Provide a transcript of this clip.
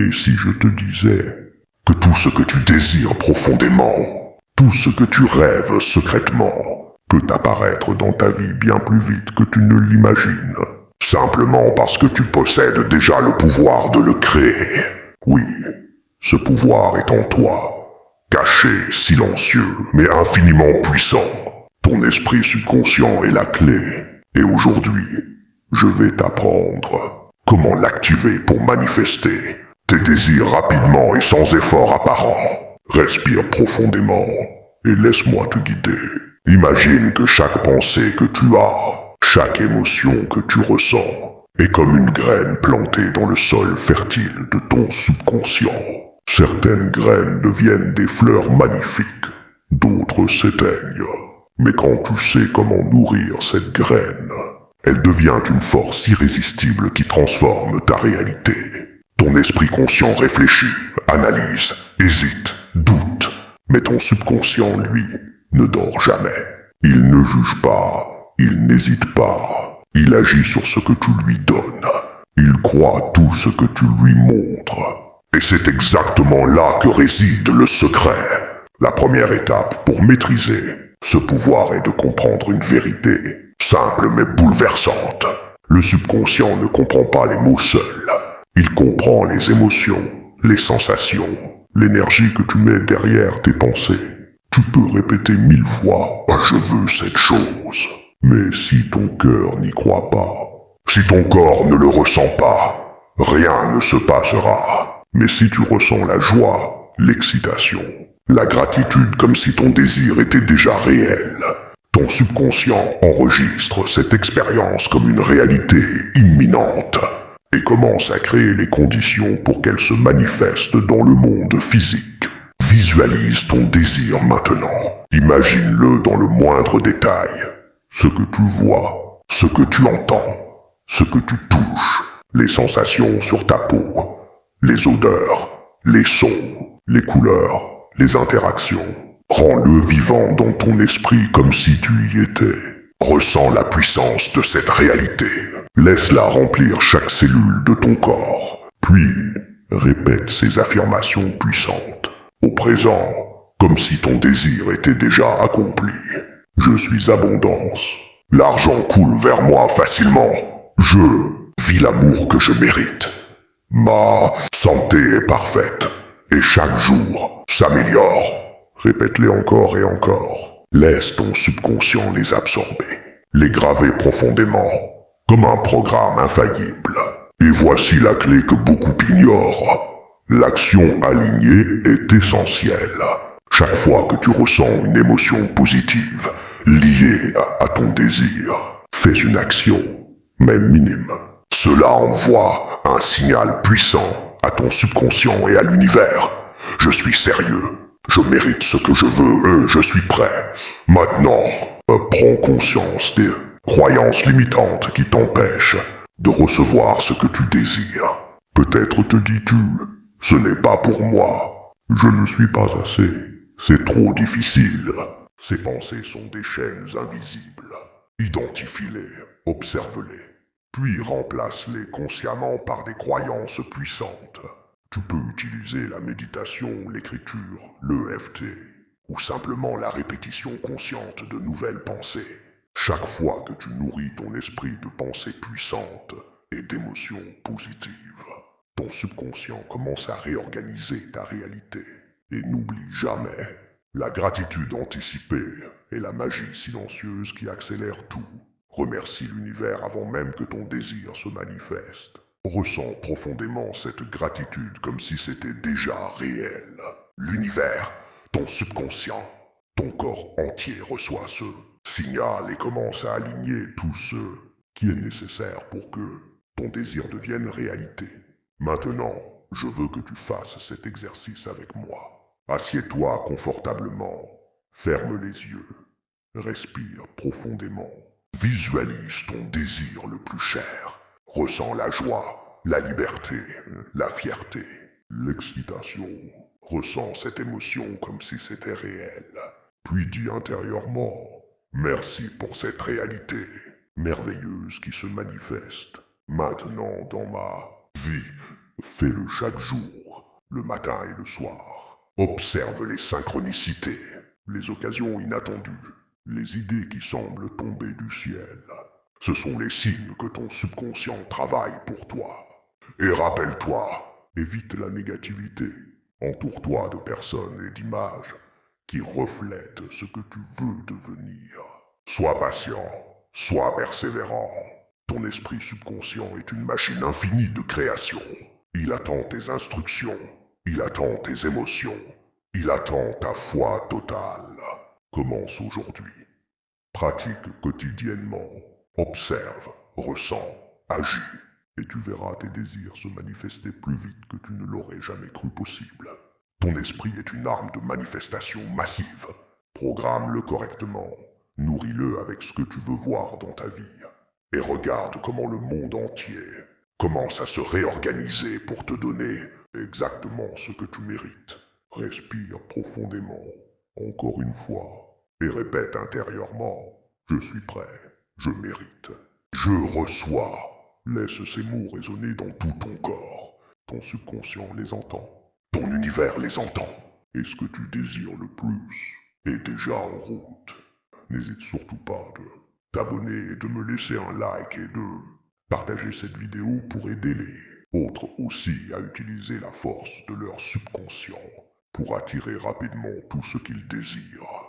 Et si je te disais que tout ce que tu désires profondément, tout ce que tu rêves secrètement, peut apparaître dans ta vie bien plus vite que tu ne l'imagines, simplement parce que tu possèdes déjà le pouvoir de le créer. Oui, ce pouvoir est en toi, caché, silencieux, mais infiniment puissant. Ton esprit subconscient est la clé, et aujourd'hui, je vais t'apprendre comment l'activer pour manifester tes désirs rapidement et sans effort apparent. Respire profondément et laisse-moi te guider. Imagine que chaque pensée que tu as, chaque émotion que tu ressens, est comme une graine plantée dans le sol fertile de ton subconscient. Certaines graines deviennent des fleurs magnifiques, d'autres s'éteignent. Mais quand tu sais comment nourrir cette graine, elle devient une force irrésistible qui transforme ta réalité. Ton esprit conscient réfléchit, analyse, hésite, doute. Mais ton subconscient, lui, ne dort jamais. Il ne juge pas, il n'hésite pas. Il agit sur ce que tu lui donnes. Il croit tout ce que tu lui montres. Et c'est exactement là que réside le secret. La première étape pour maîtriser ce pouvoir est de comprendre une vérité, simple mais bouleversante. Le subconscient ne comprend pas les mots seuls. Il comprend les émotions, les sensations, l'énergie que tu mets derrière tes pensées. Tu peux répéter 1000 fois « Je veux cette chose ». Mais si ton cœur n'y croit pas, si ton corps ne le ressent pas, rien ne se passera. Mais si tu ressens la joie, l'excitation, la gratitude comme si ton désir était déjà réel, ton subconscient enregistre cette expérience comme une réalité imminente et commence à créer les conditions pour qu'elle se manifeste dans le monde physique. Visualise ton désir maintenant. Imagine-le dans le moindre détail. Ce que tu vois, ce que tu entends, ce que tu touches, les sensations sur ta peau, les odeurs, les sons, les couleurs, les interactions. Rends-le vivant dans ton esprit comme si tu y étais. Ressens la puissance de cette réalité. Laisse-la remplir chaque cellule de ton corps. Puis, répète ces affirmations puissantes. Au présent, comme si ton désir était déjà accompli. Je suis abondance. L'argent coule vers moi facilement. Je vis l'amour que je mérite. Ma santé est parfaite. Et chaque jour s'améliore. Répète-les encore et encore. Laisse ton subconscient les absorber, les graver profondément, comme un programme infaillible. Et voici la clé que beaucoup ignorent. L'action alignée est essentielle. Chaque fois que tu ressens une émotion positive liée à ton désir, fais une action, même minime. Cela envoie un signal puissant à ton subconscient et à l'univers. Je suis sérieux. Je mérite ce que je veux et je suis prêt. Maintenant, prends conscience des croyances limitantes qui t'empêchent de recevoir ce que tu désires. Peut-être te dis-tu, ce n'est pas pour moi. Je ne suis pas assez. C'est trop difficile. Ces pensées sont des chaînes invisibles. Identifie-les, observe-les, puis remplace-les consciemment par des croyances puissantes. Tu peux utiliser la méditation, l'écriture, l'EFT, ou simplement la répétition consciente de nouvelles pensées. Chaque fois que tu nourris ton esprit de pensées puissantes et d'émotions positives, ton subconscient commence à réorganiser ta réalité. Et n'oublie jamais, la gratitude anticipée est la magie silencieuse qui accélère tout. Remercie l'univers avant même que ton désir se manifeste. Ressens profondément cette gratitude comme si c'était déjà réel. L'univers, ton subconscient, ton corps entier reçoit ce signal et commence à aligner tout ce qui est nécessaire pour que ton désir devienne réalité. Maintenant, je veux que tu fasses cet exercice avec moi. Assieds-toi confortablement, ferme les yeux, respire profondément, visualise ton désir le plus cher. Ressens la joie, la liberté, la fierté, l'excitation. Ressens cette émotion comme si c'était réel. Puis dis intérieurement, merci pour cette réalité merveilleuse qui se manifeste maintenant dans ma vie. Fais-le chaque jour, le matin et le soir. Observe les synchronicités, les occasions inattendues, les idées qui semblent tomber du ciel. Ce sont les signes que ton subconscient travaille pour toi. Et rappelle-toi, évite la négativité. Entoure-toi de personnes et d'images qui reflètent ce que tu veux devenir. Sois patient, sois persévérant. Ton esprit subconscient est une machine infinie de création. Il attend tes instructions, il attend tes émotions, il attend ta foi totale. Commence aujourd'hui. Pratique quotidiennement. Observe, ressens, agis. Et tu verras tes désirs se manifester plus vite que tu ne l'aurais jamais cru possible. Ton esprit est une arme de manifestation massive. Programme-le correctement. Nourris-le avec ce que tu veux voir dans ta vie. Et regarde comment le monde entier commence à se réorganiser pour te donner exactement ce que tu mérites. Respire profondément, encore une fois, et répète intérieurement « Je suis prêt, je mérite, je reçois ». Laisse ces mots résonner dans tout ton corps. Ton subconscient les entend, ton univers les entend. Et ce que tu désires le plus est déjà en route. N'hésite surtout pas de t'abonner et de me laisser un like et de partager cette vidéo pour aider les autres aussi à utiliser la force de leur subconscient pour attirer rapidement tout ce qu'ils désirent.